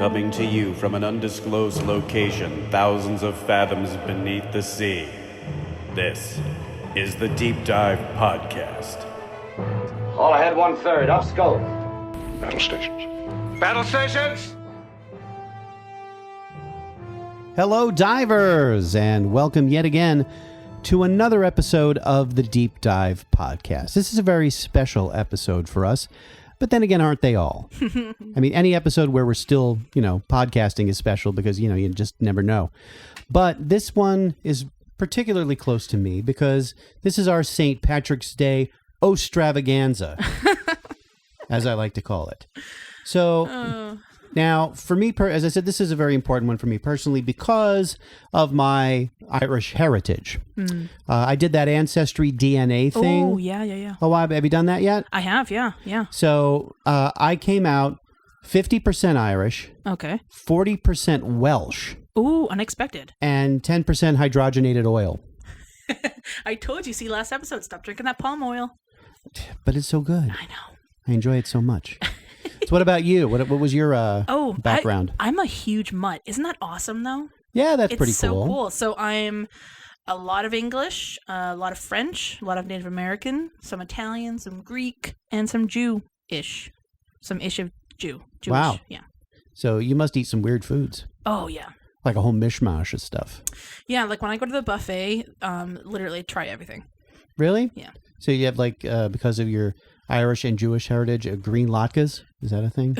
Coming to you from an undisclosed location thousands of fathoms beneath the sea. This is the Deep Dive Podcast. All ahead 1/3, up scope. Battle stations. Battle stations! Hello, divers, and welcome yet again to another episode of the Deep Dive Podcast. This is a very special episode for us, but then again, aren't they all? I mean, any episode where we're still, podcasting is special because, you just never know. But this one is particularly close to me because this is our St. Patrick's Day Ostravaganza, as I like to call it. So... Now, for me, as I said, this is a very important one for me personally because of my Irish heritage. I did that Ancestry DNA thing. Oh, yeah. Oh, have you done that yet? I have, yeah. So I came out 50% Irish, Okay. 40% Welsh, Ooh, unexpected. and 10% hydrogenated oil. I told you, last episode, stop drinking that palm oil. But it's so good. I know. I enjoy it so much. So what about you? What was your background? I'm a huge mutt. Isn't that awesome, though? Yeah, that's pretty It's so cool. cool. So I'm a lot of English, a lot of French, a lot of Native American, some Italian, some Greek, and some Jew-ish. Some ish of Jewish. Wow. Yeah. So you must eat some weird foods, Oh, yeah. like a whole mishmash of stuff. Yeah, like when I go to the buffet, literally try everything. Really? Yeah. So you have because of your Irish and Jewish heritage, green latkes? Is that a thing?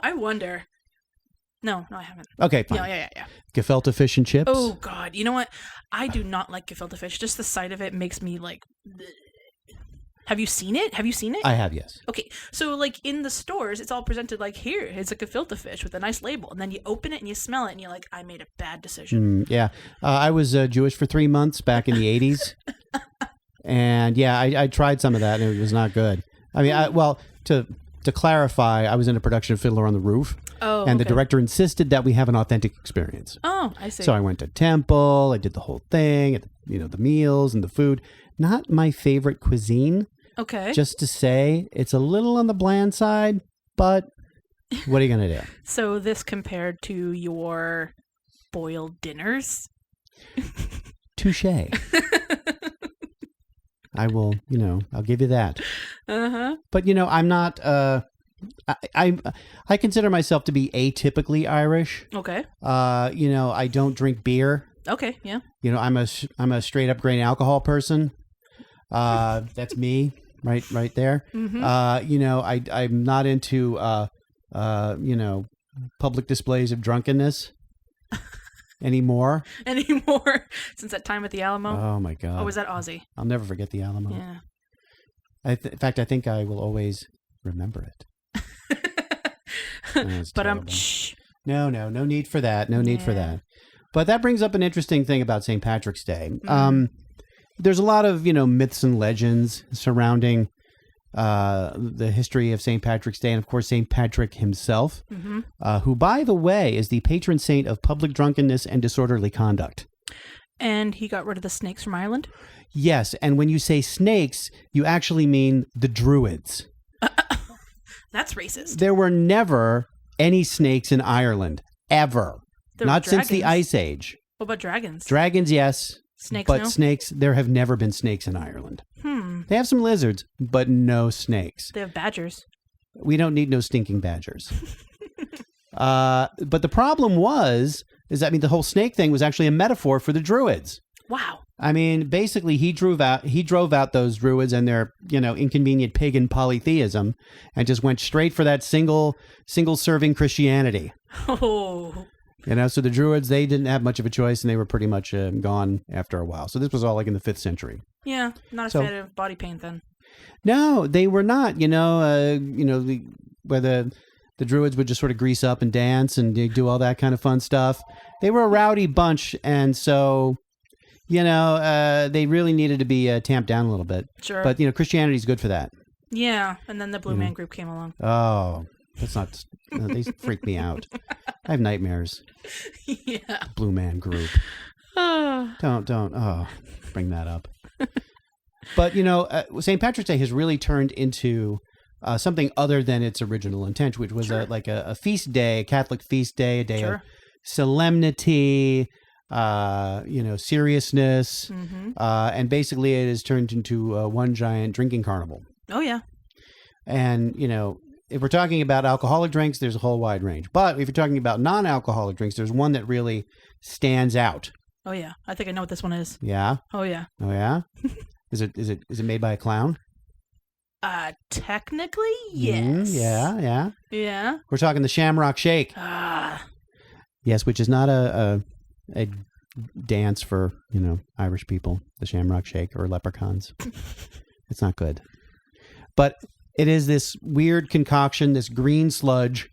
I wonder. No, I haven't. Okay, fine. Yeah. Gefilte fish and chips? Oh, God. You know what? I do not like gefilte fish. Just the sight of it makes me like... Have you seen it? I have, yes. Okay, so in the stores, it's all presented like, here, it's a gefilte fish with a nice label. And then you open it and you smell it and you're like, I made a bad decision. Yeah. I was Jewish for 3 months back in the 80s. And yeah, I tried some of that and it was not good. I mean, to clarify, I was in a production of Fiddler on the Roof. Oh, and the okay. director insisted that we have an authentic experience. Oh, I see. So I went to temple, I did the whole thing, the meals and the food. Not my favorite cuisine. Okay. Just to say, it's a little on the bland side, but what are you going to do? So this compared to your boiled dinners? Touche. I will, I'll give you that. Uh-huh. But, I'm not, I consider myself to be atypically Irish. Okay. I don't drink beer. Okay, yeah. I'm a straight up grain alcohol person. That's me. Right there. Mm-hmm. I'm not into, public displays of drunkenness anymore. Since that time at the Alamo? Oh, my God. Oh, was that Aussie? I'll never forget the Alamo. Yeah. In fact, I think I will always remember it. But No need for that. No need for that. But that brings up an interesting thing about St. Patrick's Day. Mm-hmm. There's a lot of, myths and legends surrounding the history of St. Patrick's Day. And, of course, St. Patrick himself, who, by the way, is the patron saint of public drunkenness and disorderly conduct. And he got rid of the snakes from Ireland? Yes. And when you say snakes, you actually mean the Druids. That's racist. There were never any snakes in Ireland, ever. Not dragons. since the Ice Age. What about dragons? Dragons, yes. Snakes, but no? snakes, there have never been snakes in Ireland. They have some lizards, but no snakes. They have badgers. We don't need no stinking badgers. But the problem the whole snake thing was actually a metaphor for the Druids. Wow. I mean, basically, he drove out those Druids and their, inconvenient pagan polytheism, and just went straight for that single serving Christianity. Oh. So the Druids, they didn't have much of a choice, and they were pretty much gone after a while. So this was all in the 5th century. Yeah, not a fan of body paint then. No, they were not. Where the Druids would just sort of grease up and dance and do all that kind of fun stuff. They were a rowdy bunch, and so they really needed to be tamped down a little bit. Sure. But Christianity's good for that. Yeah, and then the Blue Man Group came along. Oh, that's not. They freak me out. I have nightmares. Yeah. Blue Man Group. Don't. Oh, bring that up. But St. Patrick's Day has really turned into something other than its original intent, which was a feast day, a Catholic feast day, a day of solemnity, seriousness, and basically it has turned into one giant drinking carnival. Oh, yeah. And, if we're talking about alcoholic drinks, there's a whole wide range. But if you're talking about non-alcoholic drinks, there's one that really stands out. Oh, yeah. I think I know what this one is. Yeah? Oh, yeah. Oh, yeah? Is it made by a clown? Technically, yes. Yeah. Yeah. We're talking the Shamrock Shake. Yes, which is not a dance for, Irish people, the Shamrock Shake, or leprechauns. It's not good. But it is this weird concoction, this green sludge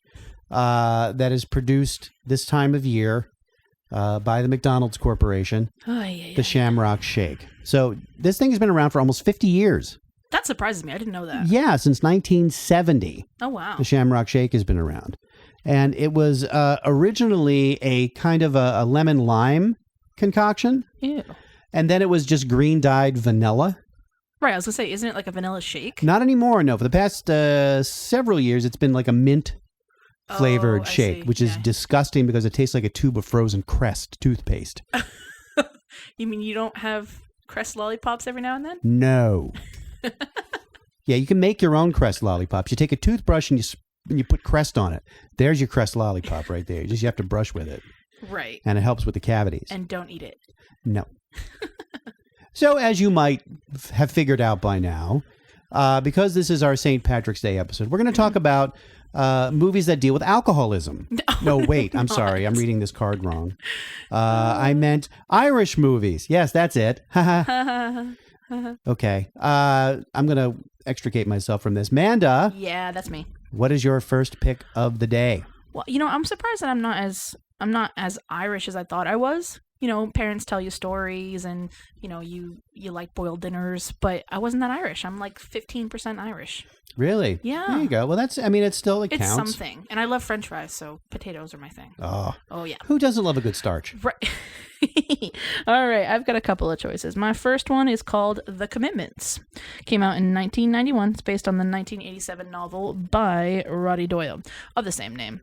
that is produced this time of year by the McDonald's Corporation, the Shamrock Shake. So this thing has been around for almost 50 years. That surprises me. I didn't know that. Yeah, since 1970. Oh, wow. The Shamrock Shake has been around. And it was originally a kind of a lemon lime concoction. Ew. And then it was just green dyed vanilla. Right, I was going to say, isn't it like a vanilla shake? Not anymore, no. For the past several years, it's been like a mint flavored shake, which is disgusting because it tastes like a tube of frozen Crest toothpaste. You mean you don't have Crest lollipops every now and then? No. Yeah, you can make your own Crest lollipops. You take a toothbrush and you put Crest on it. There's your Crest lollipop right there. You have to brush with it. Right. And it helps with the cavities. And don't eat it. No. So, as you might have figured out by now, because this is our St. Patrick's Day episode, we're going to talk about movies that deal with alcoholism. No, wait, I'm sorry. I'm reading this card wrong. I meant Irish movies. Yes, that's it. Okay. I'm going to extricate myself from this. Manda. Yeah, that's me. What is your first pick of the day? Well, I'm surprised that I'm not as Irish as I thought I was. Parents tell you stories and, you like boiled dinners, but I wasn't that Irish. I'm like 15% Irish. Really? Yeah. There you go. Well, it's still, it it's counts. Something. And I love French fries, so potatoes are my thing. Oh, yeah. Who doesn't love a good starch? Right. All right. I've got a couple of choices. My first one is called The Commitments. Came out in 1991. It's based on the 1987 novel by Roddy Doyle of the same name.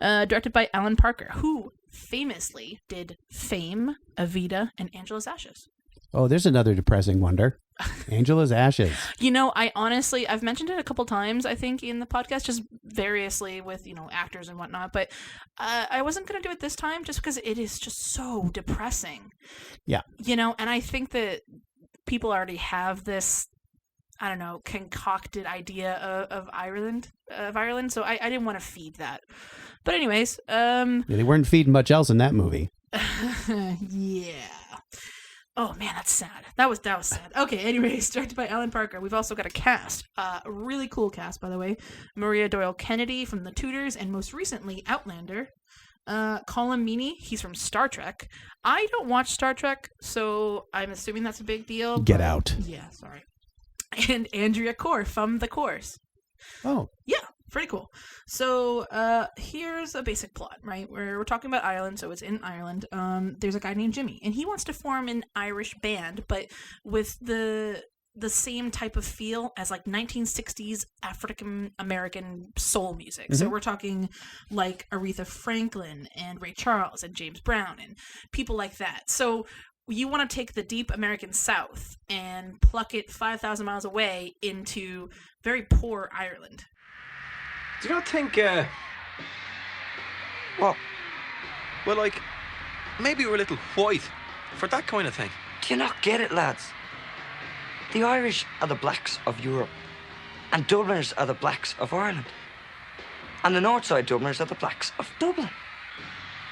Directed by Alan Parker, who famously did Fame, Evita, and Angela's Ashes. Oh, there's another depressing wonder. Angela's Ashes. I've mentioned it a couple times, I think, in the podcast, just variously with, actors and whatnot, but I wasn't going to do it this time just because it is just so depressing. Yeah. And I think that people already have this, I don't know, concocted idea of Ireland, so I didn't want to feed that. But anyways. They weren't feeding much else in that movie. Yeah. Oh man, that's sad. That was sad. Okay, anyways, directed by Alan Parker. We've also got a cast. A really cool cast, by the way. Maria Doyle Kennedy from The Tudors, and most recently, Outlander. Colin Meaney, he's from Star Trek. I don't watch Star Trek, so I'm assuming that's a big deal. Get out. Yeah, sorry. And Andrea Corr from The Course. Oh. Yeah, pretty cool. So here's a basic plot, right? We're talking about Ireland, so it's in Ireland. There's a guy named Jimmy, and he wants to form an Irish band, but with the same type of feel as like 1960s African American soul music. Mm-hmm. So we're talking like Aretha Franklin and Ray Charles and James Brown and people like that. So you want to take the deep American South and pluck it 5,000 miles away into very poor Ireland. Do you not think, what? Well, like, maybe we're a little white for that kind of thing. Do you not get it, lads? The Irish are the blacks of Europe, and Dubliners are the blacks of Ireland. And the Northside Dubliners are the blacks of Dublin.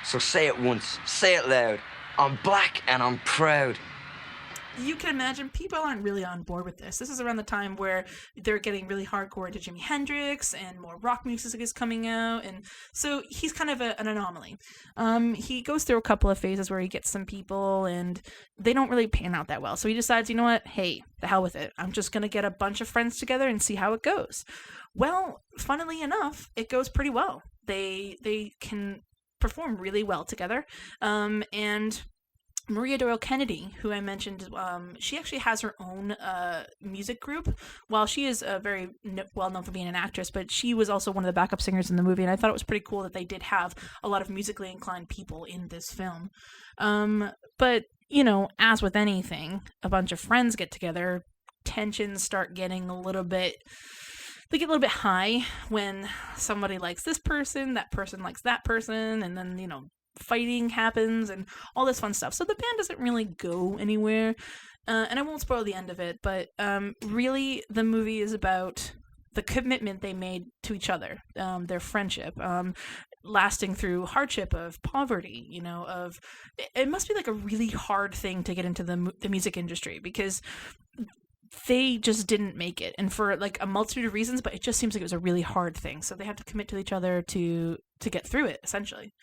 So say it once, say it loud. I'm black and I'm proud. You can imagine people aren't really on board with this. This is around the time where they're getting really hardcore into Jimi Hendrix and more rock music is coming out. And so he's kind of an anomaly. He goes through a couple of phases where he gets some people and they don't really pan out that well. So he decides, you know what? Hey, the hell with it. I'm just going to get a bunch of friends together and see how it goes. Well, funnily enough, it goes pretty well. They can perform really well together. And Maria Doyle Kennedy, who I mentioned, she actually has her own music group. While she is very well known for being an actress, but she was also one of the backup singers in the movie, and I thought it was pretty cool that they did have a lot of musically inclined people in this film. But, you know, as with anything, a bunch of friends get together, tensions start getting a little bit... They get a little bit high when somebody likes this person, that person likes that person, and then, you know, fighting happens and all this fun stuff. So the band doesn't really go anywhere, and I won't spoil the end of it, but really the movie is about the commitment they made to each other, their friendship, lasting through hardship of poverty, you know, of it must be like a really hard thing to get into the music industry, because they just didn't make it, and for like a multitude of reasons, but it just seems like it was a really hard thing. So they have to commit to each other to get through it, essentially.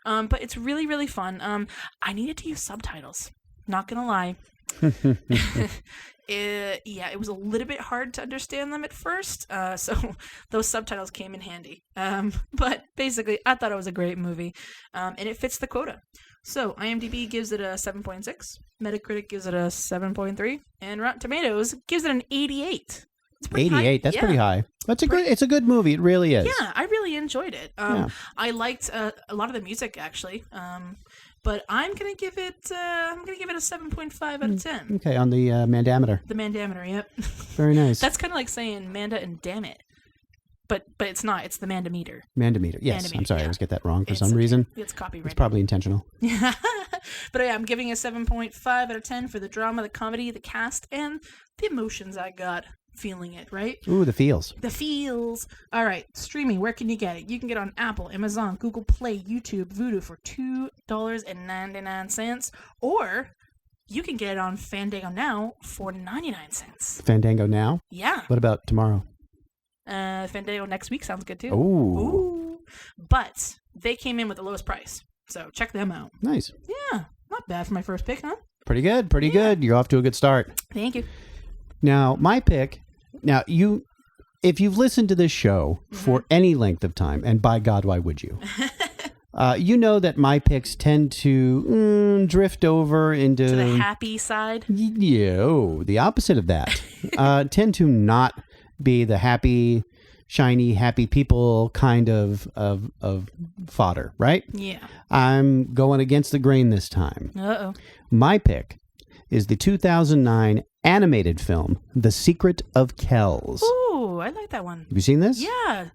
But it's really, really fun. I needed to use subtitles. Not gonna lie. It was a little bit hard to understand them at first, so those subtitles came in handy. But basically, I thought it was a great movie, and it fits the quota. So IMDb gives it a 7.6, Metacritic gives it a 7.3, and Rotten Tomatoes gives it an 88. 88. That's pretty high. It's a good movie. It really is. Yeah, I really enjoyed it. I liked a lot of the music actually. But I'm gonna give it a 7.5 out of 10. Okay, on the mandameter. The mandameter, yep. Very nice. That's kind of like saying Manda and damn it. But it's not. It's the mandameter. Mandameter. Yes. I'm sorry. I always get that wrong for some reason. It's copyrighted. It's probably intentional. Yeah. But yeah, I'm giving a 7.5 out of 10 for the drama, the comedy, the cast, and the emotions I got feeling it, right? Ooh, the feels. The feels. All right. Streaming. Where can you get it? You can get it on Apple, Amazon, Google Play, YouTube, Vudu for $2.99. Or you can get it on Fandango Now for 99 cents. Fandango Now? Yeah. What about tomorrow? Fandango next week sounds good too. Ooh. But they came in with the lowest price, so check them out. Nice. Yeah, not bad for my first pick, huh? Pretty good. Pretty good. You're off to a good start. Thank you. Now, my pick. Now, if you've listened to this show for any length of time, and by God, why would you? You know that my picks tend to drift over into... To the happy side? The opposite of that. Tend to not be the happy, shiny, happy people kind of fodder, right? Yeah. I'm going against the grain this time. Uh-oh. My pick is the 2009 animated film, The Secret of Kells. Ooh, I like that one. Have you seen this? Yeah.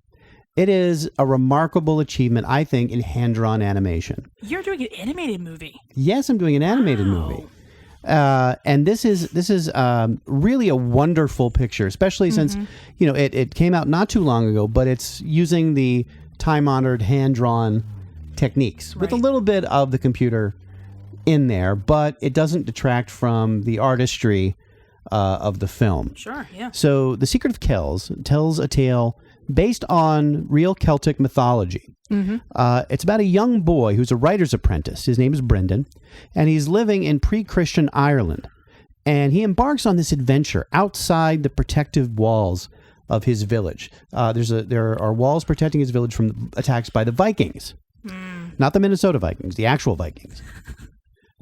It is a remarkable achievement, I think, in hand-drawn animation. You're doing an animated movie? Yes, I'm doing an animated movie. And this is really a wonderful picture, especially since, it came out not too long ago, but it's using the time-honored hand-drawn techniques with a little bit of the computer in there, but it doesn't detract from the artistry of the film. Sure, yeah. So The Secret of Kells tells a tale based on real Celtic mythology. It's about a young boy who's a writer's apprentice. His name is Brendan, and he's living in pre-Christian Ireland. And he embarks on this adventure outside the protective walls of his village. There are walls protecting his village from attacks by the Vikings. Not the Minnesota Vikings, the actual Vikings.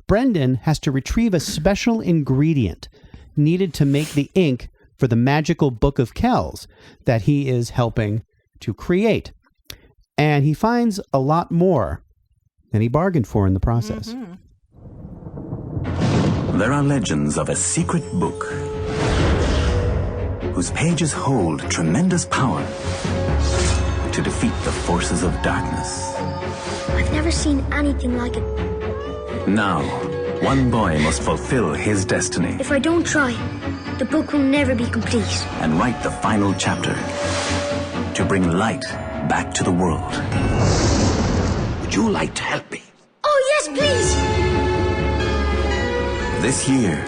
Brendan has to retrieve a special ingredient needed to make the ink for the magical Book of Kells that he is helping to create. And he finds a lot more than he bargained for in the process. There are legends of a secret book whose pages hold tremendous power to defeat the forces of darkness. I've never seen anything like it. Now, one boy must fulfill his destiny. If I don't try, the book will never be complete. And write the final chapter to bring light back to the world. Would you like to help me? Oh, yes, please! This year,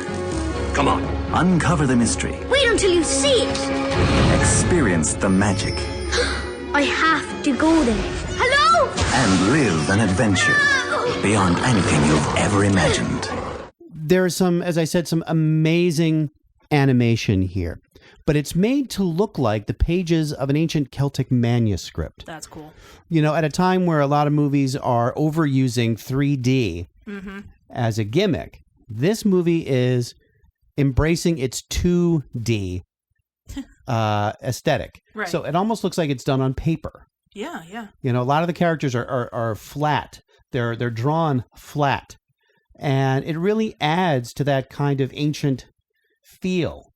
come on, uncover the mystery. Wait until you see it. Experience the magic. I have to go there. Hello? And live an adventure beyond anything you've ever imagined. There's as I said, some amazing animation here, but it's made to look like the pages of an ancient Celtic manuscript. That's cool. At a time where a lot of movies are overusing 3D as a gimmick. This movie is embracing its 2D aesthetic. Right. So it almost looks like it's done on paper. Yeah. You know, a lot of the characters are flat. They're drawn flat. And it really adds to that kind of ancient feel.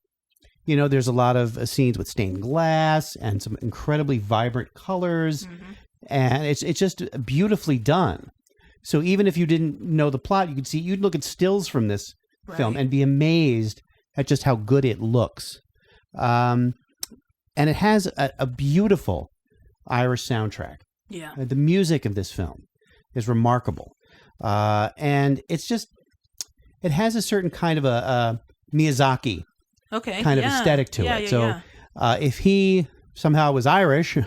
You know, there's a lot of scenes with stained glass and some incredibly vibrant colors. Mm-hmm. And it's just beautifully done. So even if you didn't know the plot, you'd look at stills from this film and be amazed at just how good it looks. And it has a beautiful Irish soundtrack. Yeah. The music of this film is remarkable. And it's just, it has a certain kind of a Miyazaki kind of aesthetic to it. So if he somehow was Irish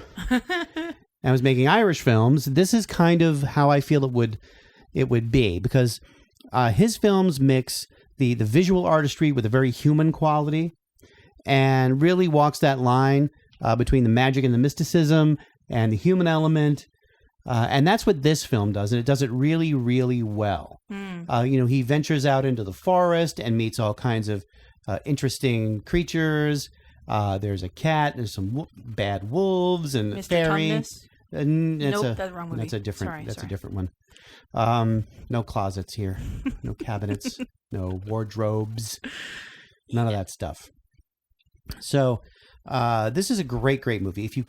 and was making Irish films, this is kind of how I feel it would be, because his films mix the visual artistry with a very human quality and really walks that line between the magic and the mysticism and the human element. And that's what this film does, and it does it really, really well. You know, he ventures out into the forest and meets all kinds of interesting creatures. There's a cat, there's some bad wolves and a fairy. Nope, that's the wrong movie. That's a different. Sorry. A different one. No closets here, no cabinets, no wardrobes, none of that stuff. So this is a great movie. If you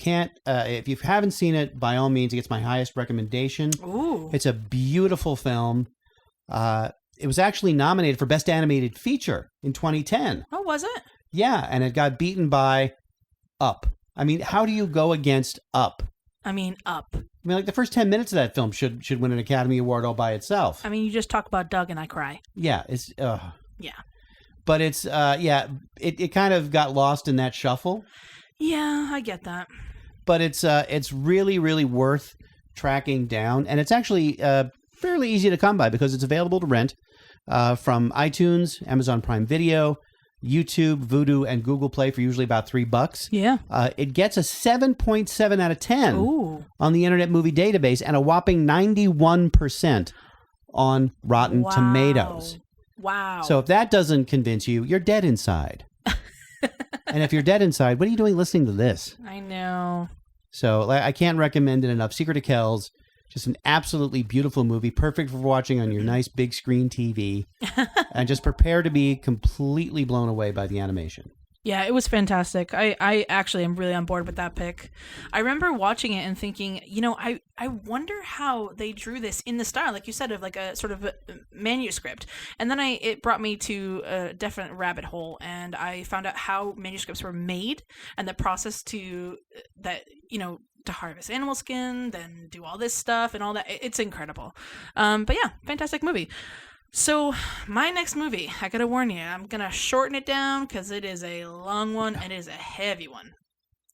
haven't seen it, by all means, it gets my highest recommendation. Ooh. It's a beautiful film. It was actually nominated for Best Animated Feature in 2010. Oh, was it? Yeah, and it got beaten by Up. I mean, how do you go against Up? Up. I mean, like the first 10 minutes of that film should win an Academy Award all by itself. I mean, you just talk about Doug and I cry. Yeah, it's yeah. But it's it kind of got lost in that shuffle. Yeah, I get that. But it's really, really worth tracking down, and it's actually fairly easy to come by because it's available to rent from iTunes, Amazon Prime Video, YouTube, Vudu, and Google Play for usually about $3. Yeah. It gets a 7.7 out of 10 Ooh. on the Internet Movie Database and a whopping 91% on Rotten Tomatoes. Wow. So if that doesn't convince you, you're dead inside. And if you're dead inside, what are you doing listening to this? I know. So I can't recommend it enough. Secret of Kells, just an absolutely beautiful movie, perfect for watching on your nice big screen TV. And just prepare to be completely blown away by the animation. Yeah, it was fantastic. I actually am really on board with that pick. I remember watching it and thinking, you know, I wonder how they drew this in the style, like you said, of like a sort of a manuscript. And then it brought me to a definite rabbit hole, and I found out how manuscripts were made and the process to harvest animal skin, then do all this stuff and all that. It's incredible. But yeah, fantastic movie. So my next movie, I gotta warn you, I'm gonna shorten it down because it is a long one and it is a heavy one.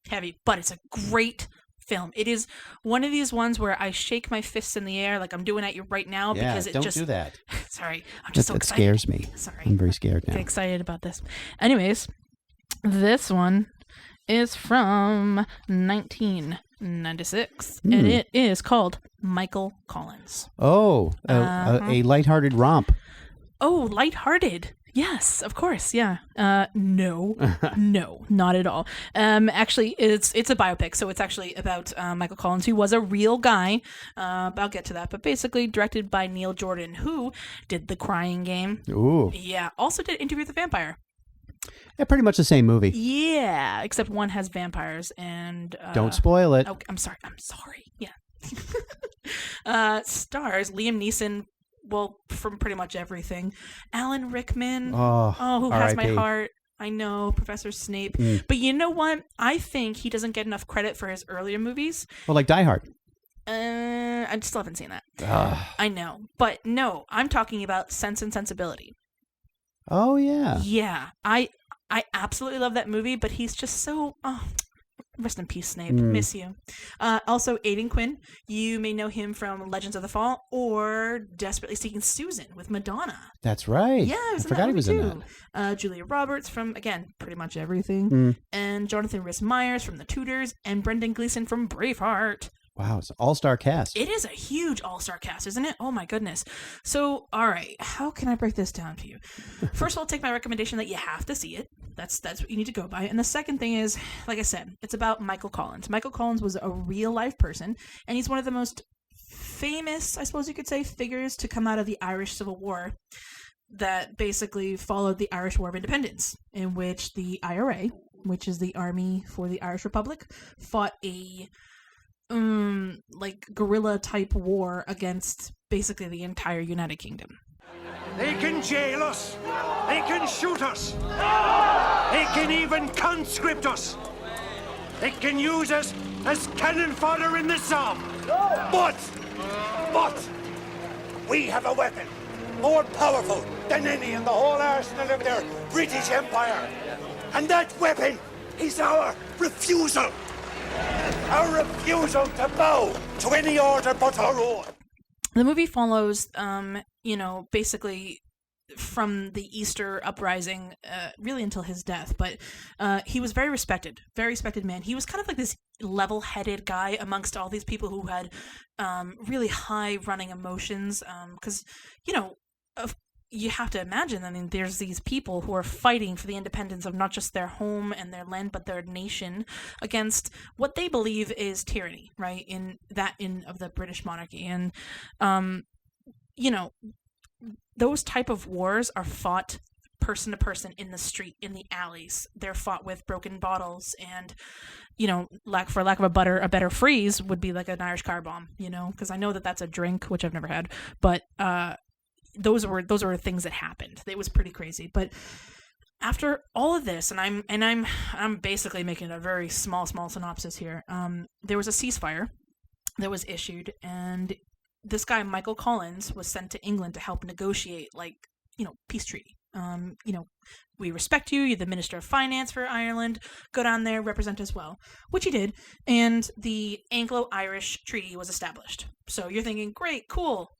Heavy, but it's a great film. It is one of these ones where I shake my fists in the air like I'm doing at you right now because it don't just... do that. Sorry, I'm just so excited. That scares me. Sorry. I'm very scared now. Get excited about this. Anyways, this one is from 1996, and it is called Michael Collins. Oh, a lighthearted romp. Oh, lighthearted. Yes, of course. Yeah. No, not at all. Actually, it's a biopic, so it's actually about Michael Collins, who was a real guy. I'll get to that, but basically directed by Neil Jordan, who did The Crying Game. Ooh. Yeah. Also did Interview with the Vampire. Yeah, pretty much the same movie. Yeah, except one has vampires and... Don't spoil it. Oh, I'm sorry. Yeah. Stars Liam Neeson, well, from pretty much everything. Alan Rickman. Who has my heart. I know, Professor Snape. But you know what? I think he doesn't get enough credit for his earlier movies. Well, like Die Hard. I still haven't seen that. I know. But no, I'm talking about Sense and Sensibility. Oh, yeah. Yeah. I absolutely love that movie, but he's just so... rest in peace, Snape. Miss you. Also, Aidan Quinn. You may know him from Legends of the Fall or Desperately Seeking Susan with Madonna. That's right. Yeah, I forgot he was in that. Julia Roberts from, again, pretty much everything. And Jonathan Rhys-Meyers from The Tudors, and Brendan Gleeson from Braveheart. Wow, it's an all-star cast. It is a huge all-star cast, isn't it? Oh my goodness. So, all right, how can I break this down for you? First of all, take my recommendation that you have to see it. That's what you need to go by. And the second thing is, like I said, it's about Michael Collins. Michael Collins was a real-life person, and he's one of the most famous, I suppose you could say, figures to come out of the Irish Civil War that basically followed the Irish War of Independence, in which the IRA, which is the Army for the Irish Republic, fought a like guerrilla type war against basically the entire United Kingdom. They can jail us. They can shoot us. They can even conscript us. They can use us as cannon fodder in the Somme. But we have a weapon more powerful than any in the whole arsenal of their British Empire. And that weapon is our refusal. Our refusal to bow to any order but our own. The movie follows, basically from the Easter uprising, really until his death. But he was very respected man. He was kind of like this level-headed guy amongst all these people who had really high-running emotions. Because, you have to imagine, I mean, there's these people who are fighting for the independence of not just their home and their land, but their nation against what they believe is tyranny, right? Of the British monarchy. And, those type of wars are fought person to person in the street, in the alleys. They're fought with broken bottles and, for lack of a better phrase would be like an Irish car bomb, because I know that that's a drink, which I've never had, but, those were things that happened. It was pretty crazy. But after all of this, and I'm basically making a very small synopsis here. There was a ceasefire that was issued, and this guy Michael Collins was sent to England to help negotiate, peace treaty. We respect you. You're the Minister of Finance for Ireland. Go down there, represent us well, which he did. And the Anglo-Irish Treaty was established. So you're thinking, great, cool.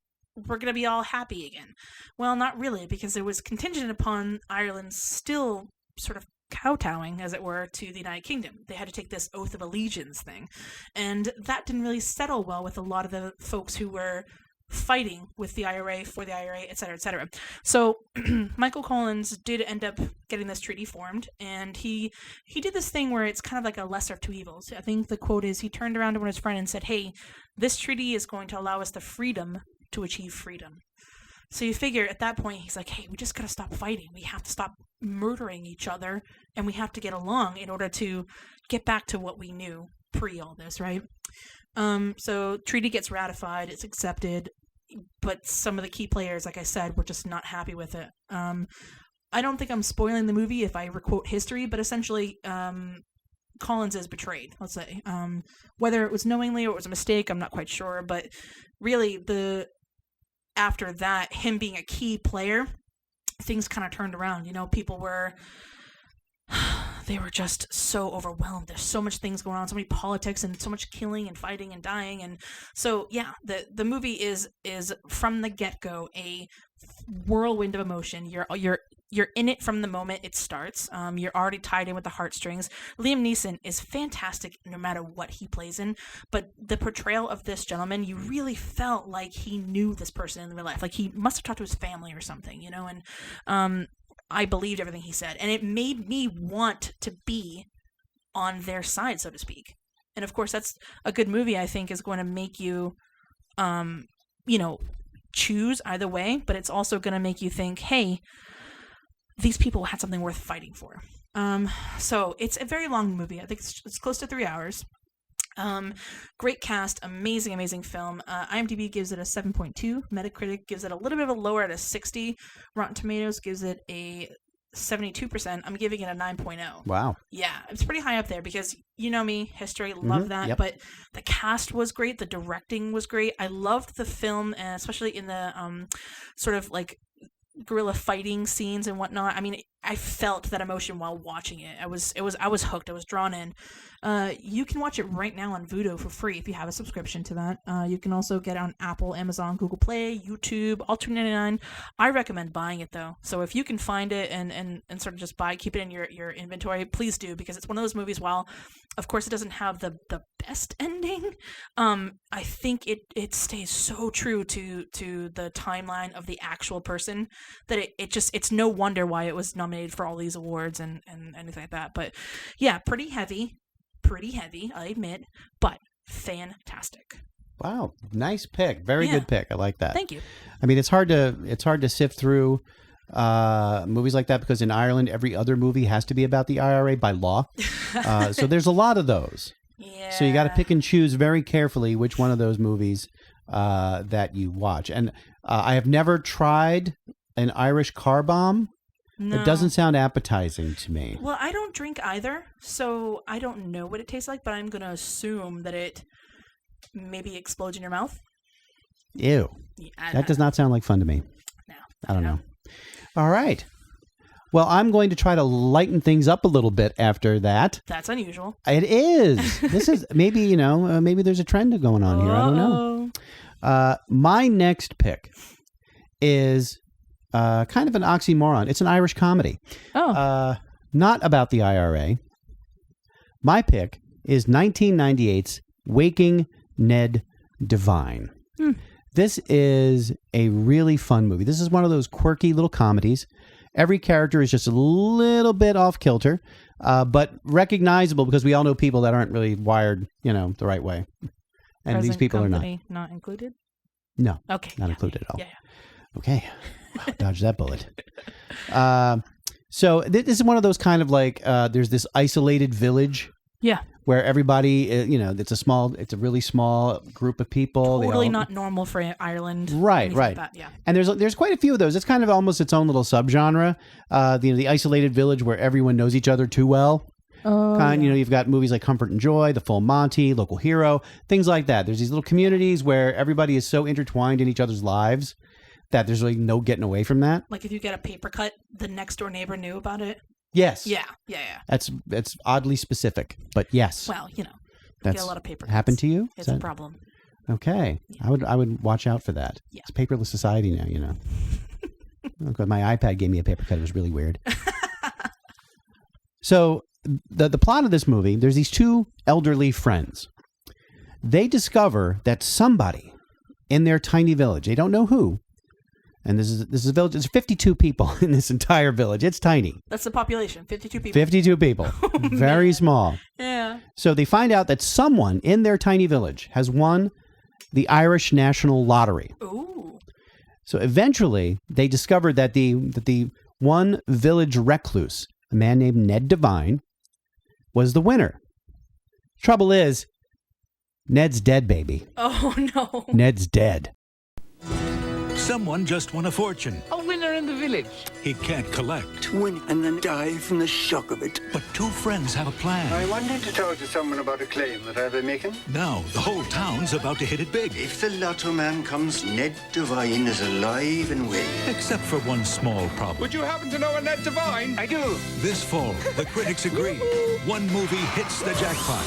We're going to be all happy again. Well, not really, because it was contingent upon Ireland still sort of kowtowing, as it were, to the United Kingdom. They had to take this oath of allegiance thing. And that didn't really settle well with a lot of the folks who were fighting with the IRA, for the IRA, et cetera, et cetera. So Michael Collins did end up getting this treaty formed, and he did this thing where it's kind of like a lesser of two evils. I think the quote is, he turned around to one of his friends and said, hey, this treaty is going to allow us the freedom to achieve freedom. So you figure at that point, he's like, hey, we just gotta stop fighting. We have to stop murdering each other, and we have to get along in order to get back to what we knew pre all this, right? So treaty gets ratified, it's accepted, but some of the key players, like I said, were just not happy with it. I don't think I'm spoiling the movie if I requote history, but essentially, Collins is betrayed, let's say. Whether it was knowingly or it was a mistake, I'm not quite sure, but really after that, him being a key player, things kind of turned around. People were just so overwhelmed. There's so much things going on, so many politics and so much killing and fighting and dying. And so, yeah, the movie is from the get-go a whirlwind of emotion. You're in it from the moment it starts. You're already tied in with the heartstrings. Liam Neeson is fantastic no matter what he plays in, but the portrayal of this gentleman, you really felt like he knew this person in real life. Like he must have talked to his family or something, and I believed everything he said, and it made me want to be on their side, so to speak. And of course, that's a good movie, I think, is going to make you, choose either way, but it's also going to make you think, hey, these people had something worth fighting for. So it's a very long movie. I think it's close to 3 hours. Great cast, amazing film. IMDb gives it a 7.2. Metacritic gives it a little bit of a lower at a 60. Rotten Tomatoes gives it a 72%. I'm giving it a 9.0. Wow. Yeah, it's pretty high up there because you know me, history, love that. Yep. But the cast was great. The directing was great. I loved the film, especially in the sort of like guerrilla fighting scenes and whatnot. I mean, I felt that emotion while watching it. I was hooked. I was drawn in. You can watch it right now on Vudu for free if you have a subscription to that. You can also get it on Apple, Amazon, Google Play, YouTube, all $2.99. I recommend buying it though. So if you can find it and sort of just keep it in your inventory, please do, because it's one of those movies. While of course it doesn't have the best ending, I think it stays so true to the timeline of the actual person that it's no wonder why it was nominated for all these awards and anything like that. But yeah, pretty heavy, I admit, but fantastic. Wow, nice pick. Very good pick. I like that. Thank you. I mean, it's hard to sift through movies like that, because in Ireland every other movie has to be about the IRA by law. So there's a lot of those. Yeah. So you got to pick and choose very carefully which one of those movies that you watch. And I have never tried an Irish car bomb. No. It doesn't sound appetizing to me. Well, I don't drink either, so I don't know what it tastes like, but I'm going to assume that it maybe explodes in your mouth. Ew. Yeah, that does not sound like fun to me. No. I don't know. All right. Well, I'm going to try to lighten things up a little bit after that. That's unusual. It is. This is maybe, maybe there's a trend going on here. I don't know. My next pick is kind of an oxymoron. It's an Irish comedy. Oh. Not about the IRA. My pick is 1998's Waking Ned Devine. This is a really fun movie. This is one of those quirky little comedies. Every character is just a little bit off kilter, but recognizable because we all know people that aren't really wired, the right way. And Present these people are not. Not included? No. Okay. Not included at all. Yeah. Okay. Wow, dodge that bullet. So this is one of those kind of like, there's this isolated village. Yeah. Where everybody, it's a really small group of people. Totally not normal for Ireland. Right. Like that. Yeah. And there's quite a few of those. It's kind of almost its own little subgenre. The isolated village where everyone knows each other too well. Oh, You've got movies like Comfort and Joy, The Full Monty, Local Hero, things like that. There's these little communities where everybody is so intertwined in each other's lives that there's really no getting away from that. Like if you get a paper cut, the next door neighbor knew about it. Yes. Yeah. That's oddly specific, but yes. Well, that's get a lot of paper cuts. Happened to you? It's a problem. Okay. Yeah. I would watch out for that. Yeah. It's paperless society now, Okay, my iPad gave me a paper cut. It was really weird. So the plot of this movie, there's these two elderly friends. They discover that somebody in their tiny village, they don't know who, and this is a village. There's 52 people in this entire village. It's tiny. That's the population. 52 people. 52 people. Very small. Yeah. So they find out that someone in their tiny village has won the Irish National Lottery. Ooh. So eventually they discovered that the one village recluse, a man named Ned Devine, was the winner. Trouble is, Ned's dead, baby. Oh, no. Ned's dead. Someone just won a fortune. A winner in the village. He can't collect. To win and then die from the shock of it. But two friends have a plan. I wanted to talk to someone about a claim that I've been making. Now, the whole town's about to hit it big. If the lotto man comes, Ned Devine is alive and well. Except for one small problem. Would you happen to know a Ned Devine? I do. This fall, the critics agree. One movie hits the jackpot.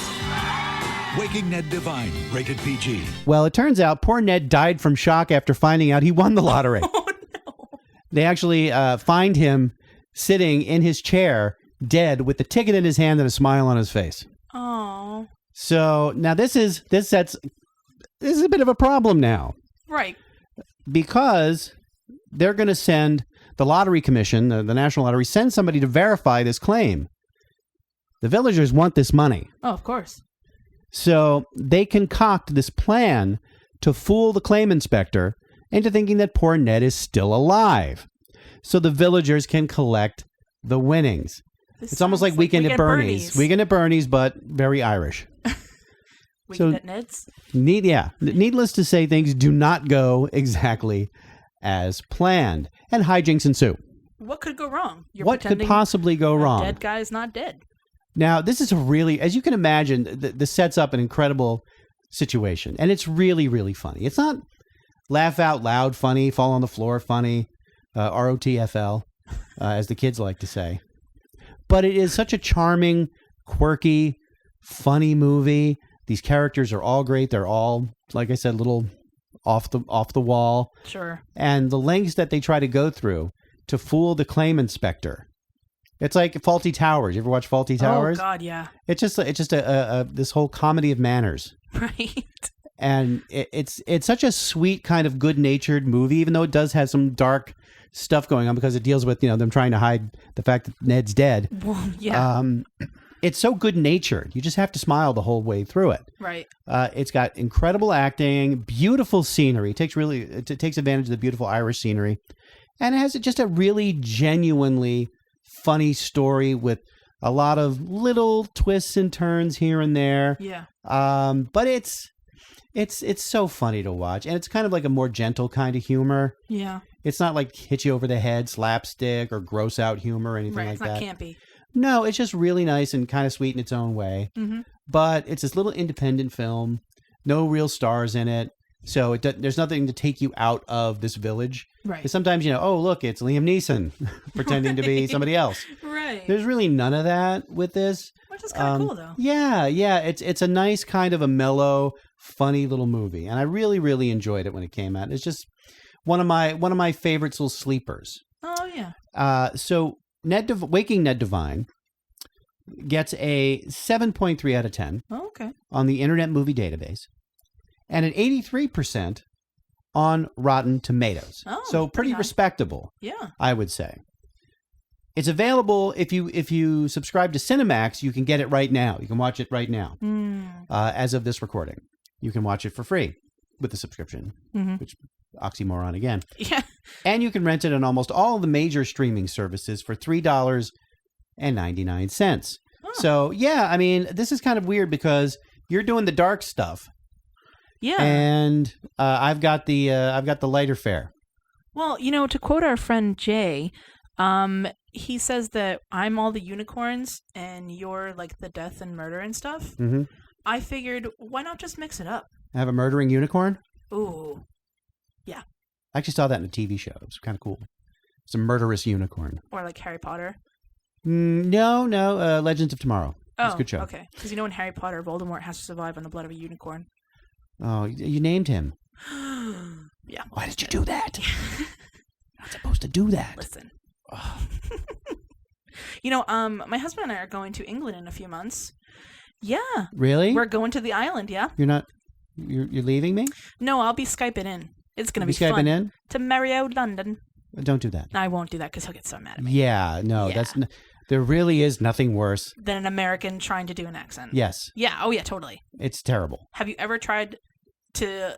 Waking Ned Devine, rated PG. Well, it turns out poor Ned died from shock after finding out he won the lottery. Oh, no. They actually find him sitting in his chair, dead, with the ticket in his hand and a smile on his face. Oh. So now this is a bit of a problem now. Right. Because they're going to send the lottery commission, the National Lottery, send somebody to verify this claim. The villagers want this money. Oh, of course. So they concoct this plan to fool the claim inspector into thinking that poor Ned is still alive. So the villagers can collect the winnings. It's almost like Weekend at Bernie's. Weekend at Bernie's, but very Irish. Weekend at Ned's? Needless to say, things do not go exactly as planned. And hijinks ensue. What could go wrong? What could possibly go wrong? Dead guy is not dead. Now, this is as you can imagine, this sets up an incredible situation. And it's really, really funny. It's not laugh out loud funny, fall on the floor funny, ROTFL. as the kids like to say. But it is such a charming, quirky, funny movie. These characters are all great. They're all, like I said, little off the wall. Sure. And the lengths that they try to go through to fool the claim inspector. It's like Faulty Towers. You ever watch Faulty Towers? Oh God, yeah. It's just a this whole comedy of manners. Right. And it's such a sweet kind of good-natured movie, even though it does have some dark stuff going on because it deals with, them trying to hide the fact that Ned's dead. Well, yeah. It's so good-natured. You just have to smile the whole way through it. Right. It's got incredible acting, beautiful scenery. It takes advantage of the beautiful Irish scenery. And it has just a really genuinely funny story with a lot of little twists and turns here and there. Yeah. But it's so funny to watch, and it's kind of like a more gentle kind of humor. Yeah. It's not like hit you over the head, slapstick, or gross out humor or anything like that. It's not campy. No, it's just really nice and kind of sweet in its own way. Mm-hmm. But it's this little independent film, no real stars in it. So there's nothing to take you out of this village. Right. Because sometimes, oh, look, it's Liam Neeson pretending to be somebody else. Right. There's really none of that with this. Which is kind of cool, though. Yeah. It's a nice kind of a mellow, funny little movie. And I really, really enjoyed it when it came out. It's just one of my favorites, little sleepers. Oh, yeah. So Waking Ned Devine gets a 7.3 out of 10 okay. on the Internet Movie Database and an 83% on Rotten Tomatoes. Oh, so pretty nice. Respectable. Yeah. I would say. It's available if you subscribe to Cinemax, you can get it right now. You can watch it right now. As of this recording. You can watch it for free with the subscription, which oxymoron again. Yeah. And you can rent it on almost all the major streaming services for $3.99. Oh. So, yeah, I mean, this is kind of weird because you're doing the dark stuff. Yeah. And I've got the lighter fare. Well, to quote our friend Jay, he says that I'm all the unicorns and you're like the death and murder and stuff. Mm-hmm. I figured, why not just mix it up? Have a murdering unicorn? Ooh. Yeah. I actually saw that in a TV show. It was kind of cool. It's a murderous unicorn. Or like Harry Potter? No. Legends of Tomorrow. Oh, it's a good show. Okay. Because in Harry Potter, Voldemort has to survive on the blood of a unicorn. Oh, you named him. Yeah. Why did you do that? You're not supposed to do that. Listen. Oh. My husband and I are going to England in a few months. Yeah. Really? We're going to the island, yeah. You're leaving me? No, I'll be Skyping in. It's going to be Skyping fun. in? To marry out London. Don't do that. I won't do that because he'll get so mad at me. Yeah, no, there really is nothing worse than an American trying to do an accent. Yes. Yeah. Oh, yeah, totally. It's terrible. Have you ever tried to,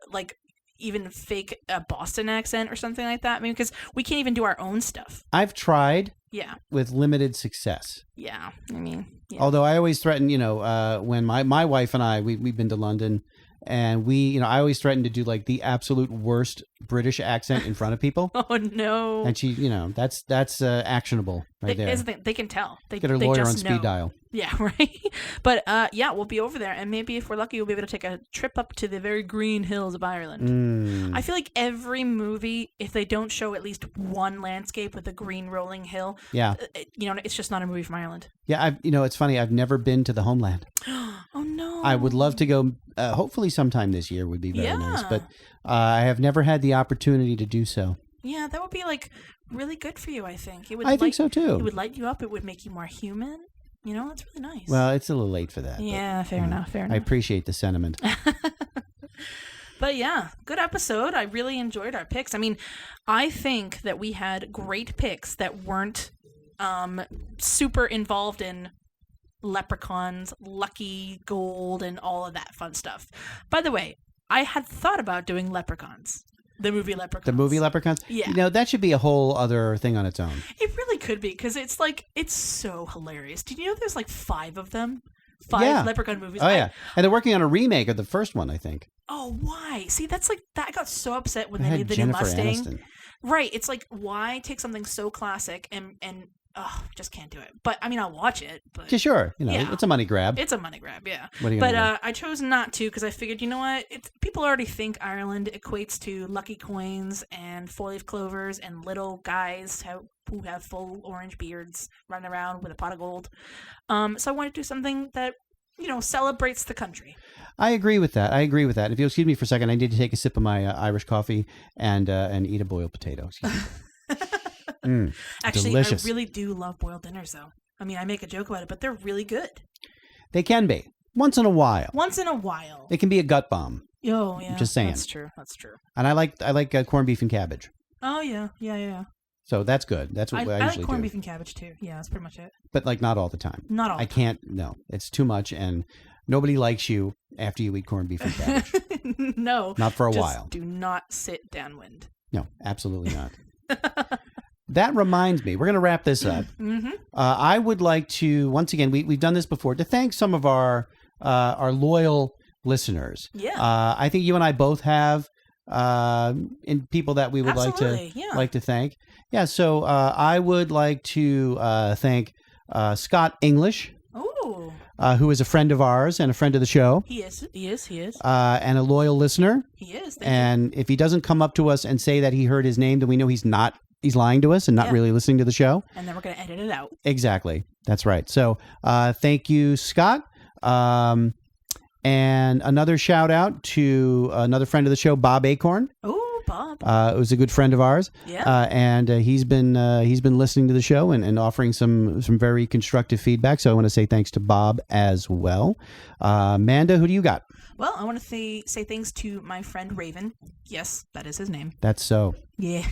even fake a Boston accent or something like that? I mean, because we can't even do our own stuff. I've tried. Yeah. With limited success. Yeah. I mean, yeah. Although I always threaten, when my wife and I, we've been to London, and I always threaten to do the absolute worst British accent in front of people. Oh, no. And she, that's actionable right there. They can tell. Get her lawyer on speed dial. Yeah, right. But we'll be over there, and maybe if we're lucky, we'll be able to take a trip up to the very green hills of Ireland. I feel like every movie, if they don't show at least one landscape with a green rolling hill, it's just not a movie from Ireland. Yeah, it's funny. I've never been to the homeland. Oh no! I would love to go. Hopefully, sometime this year would be very nice. But I have never had the opportunity to do so. Yeah, that would be really good for you. I think it would. I think so too. It would light you up. It would make you more human. That's really nice. Well, it's a little late for that. Yeah, fair enough. I appreciate the sentiment. But yeah, good episode. I really enjoyed our picks. I mean, I think that we had great picks that weren't super involved in leprechauns, lucky gold, and all of that fun stuff. By the way, I had thought about doing leprechauns. The movie Leprechauns. The movie Leprechauns? Yeah. That should be a whole other thing on its own. It really could be, because it's so hilarious. Did you know there's 5 of them? 5 Leprechaun movies? Oh, yeah. And they're working on a remake of the first one, I think. Oh, why? See, that's that I got so upset when they had made the Jennifer new Mustang. Aniston. Right. It's why take something so classic and just can't do it. But I mean, I'll watch it. But Yeah, sure. It's a money grab. It's a money grab, yeah. What are you But gonna do? I chose not to because I figured, you know what? People already think Ireland equates to lucky coins and four-leaf clovers and little guys who have full orange beards running around with a pot of gold. So I wanted to do something that celebrates the country. I agree with that. If you'll excuse me for a second, I need to take a sip of my Irish coffee and eat a boiled potato. Excuse me. Actually, delicious. I really do love boiled dinners, though. I mean, I make a joke about it, but they're really good. They can be. Once in a while. It can be a gut bomb. Oh, yeah. Just saying. That's true. And I like corned beef and cabbage. Oh, yeah. So that's good. That's what I usually like corned do. beef and cabbage, too. Yeah, that's pretty much it. But not all the time. Not all the I can't. No, it's too much, and nobody likes you after you eat corned beef and cabbage. No. Not for a just while. Do not sit downwind. No, absolutely not. That reminds me, we're going to wrap this up. Mm-hmm. I would like to, once again, we've done this before, to thank some of our loyal listeners. Yeah. I think you and I both have in people that we would like to thank. Yeah. So I would like to thank Scott English. Oh. Who is a friend of ours and a friend of the show. He is. And a loyal listener. He is. And if he doesn't come up to us and say that he heard his name, then we know he's lying to us and not really listening to the show. And then we're going to edit it out. Exactly. That's right. So thank you, Scott. And another shout out to another friend of the show, Bob Acorn. Oh, Bob. Who's a good friend of ours. Yeah. And he's been listening to the show and offering some very constructive feedback. So I want to say thanks to Bob as well. Manda, who do you got? Well, I want to say thanks to my friend Raven. Yes, that is his name. That's so. Yeah.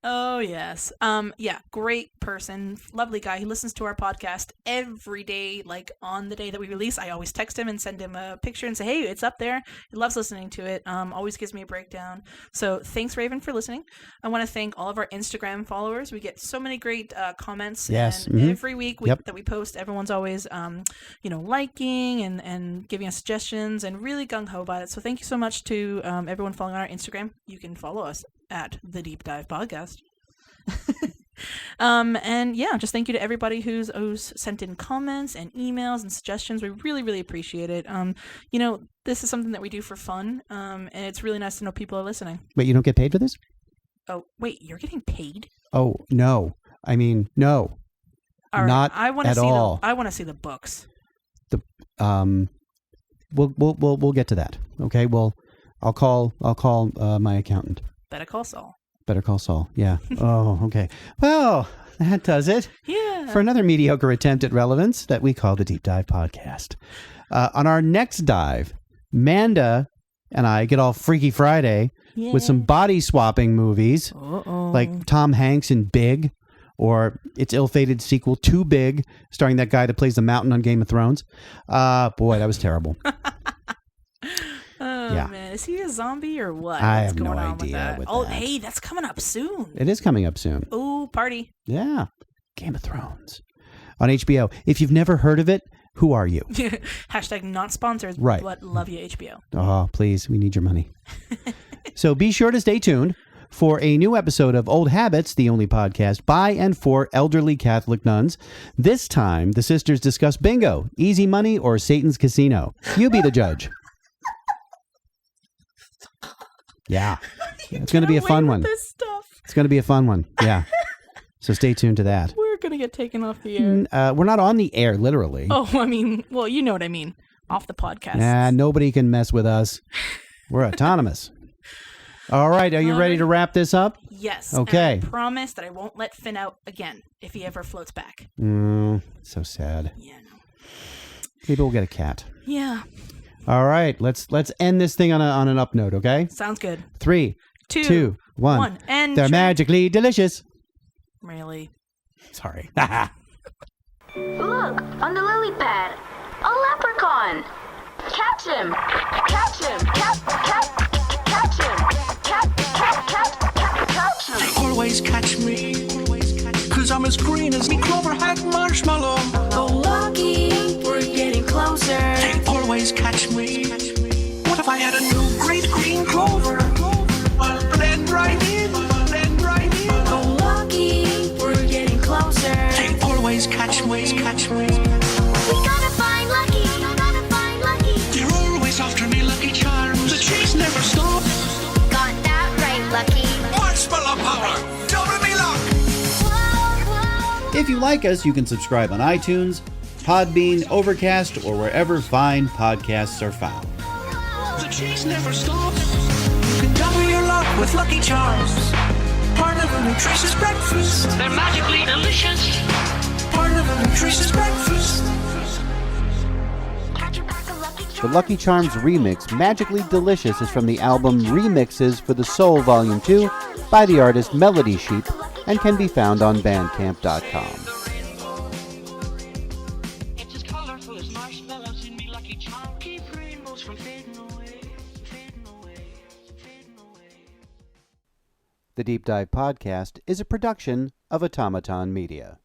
Oh, yes. Yeah, great person. Lovely guy. He listens to our podcast every day, like on the day that we release. I always text him and send him a picture and say, hey, it's up there. He loves listening to it. Always gives me a breakdown. So thanks, Raven, for listening. I want to thank all of our Instagram followers. We get so many great comments. Yes. And every week that we post, everyone's always, liking and giving us suggestions and really gung-ho about it. So thank you so much to everyone following on our Instagram. You can follow us at The Deep Dive Podcast. And yeah, just thank you to everybody who's sent in comments and emails and suggestions. We really, really appreciate it. This is something that we do for fun, and it's really nice to know people are listening. Wait, you don't get paid for this? Oh, wait, you're getting paid? Oh, no. I mean, no. All right, not I want at to see all. I want to see the books. We'll get to that. Okay. Well, I'll call my accountant. Better call Saul. Better call Saul. Yeah. Oh, okay. Well, that does it. Yeah. For another mediocre attempt at relevance that we call the Deep Dive Podcast. On our next dive, Manda and I get all Freaky Friday with some body swapping movies like Tom Hanks in Big, or its ill-fated sequel, Too Big, starring that guy that plays the Mountain on Game of Thrones. Boy, that was terrible. Oh, yeah. man. Is he a zombie or what? I What's have no going on idea with that? with that. Hey, that's coming up soon. It is coming up soon. Ooh, party. Yeah. Game of Thrones. On HBO. If you've never heard of it, who are you? Hashtag not sponsored, Right. but love you, HBO. Oh, please. We need your money. So be sure to stay tuned for a new episode of Old Habits, the only podcast by and for elderly Catholic nuns. This time, the sisters discuss bingo, easy money, or Satan's casino. You be the judge. Yeah. It's going to be a fun one. This stuff. It's going to be a fun one. Yeah. So stay tuned to that. We're going to get taken off the air. We're not on the air, literally. Oh, I mean, well, you know what I mean. Off the podcast. Nah, nobody can mess with us. We're autonomous. All right. Are you ready to wrap this up? Yes. Okay. And I promise that I won't let Finn out again if he ever floats back. So sad. Yeah, no. Maybe we'll get a cat. Yeah. All right. Let's end this thing on an up note, okay? Sounds good. 3, 2, 1. And they're magically delicious. Really? Sorry. Look, on the lily pad. A leprechaun. Catch him. Catch him. Catch him. Catch him. They always catch me, 'cause I'm as green as me clover hat marshmallow. Oh, lucky, we're getting closer. They always catch me. What if I had a new great green clover? I'll blend right in, blend right in. Oh, lucky, we're getting closer. If you like us, you can subscribe on iTunes, Podbean, Overcast, or wherever fine podcasts are found. The chase never stops. You can double your luck with Lucky Charms. Part of a nutritious breakfast. They're magically delicious. Part of a nutritious breakfast. The Lucky Charms remix, Magically Delicious, is from the album Remixes for the Soul Volume 2 by the artist Melody Sheep and can be found on bandcamp.com. The Deep Dive Podcast is a production of Automaton Media.